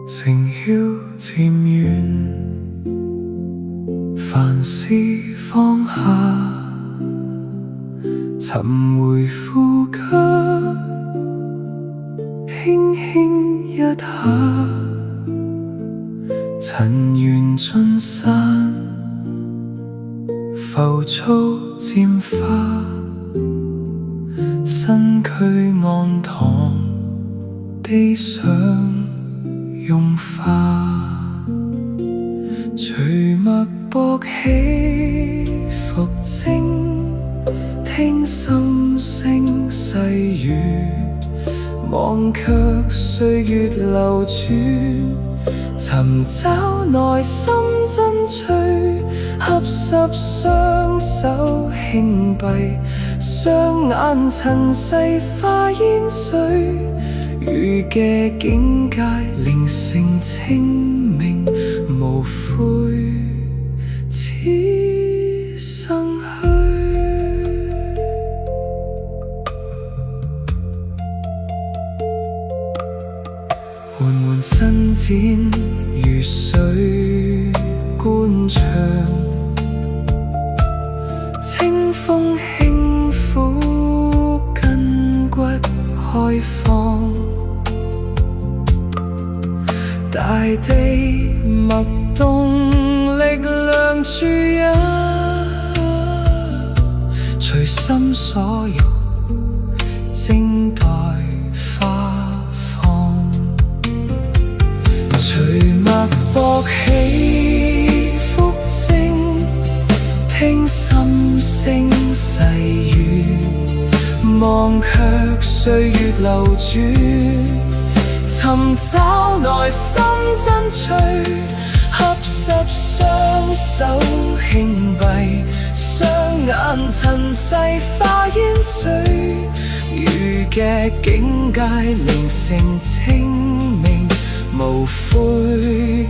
情竅漸遠，凡事放下，尋回呼吸，輕輕一下，塵緣盡散，浮躁漸化，身軀安躺，地上融化，隨脈搏起伏靜，聽心聲細語，忘卻歲月流轉，尋找內心真趣，合十雙手輕閉，雙眼塵世化煙水，雨嘅境界靈性清明，無悔此生虛。緩緩伸展如水觀翔，清風輕撫筋骨開放，大地脈動力量注入，隨心所欲靜待花放，隨脈搏起伏靜，聽心聲細語，忘卻歲月流轉，尋找內心真趣，合十雙手輕閉，雙眼塵世化煙水，雨嘅境界靈性清明，無悔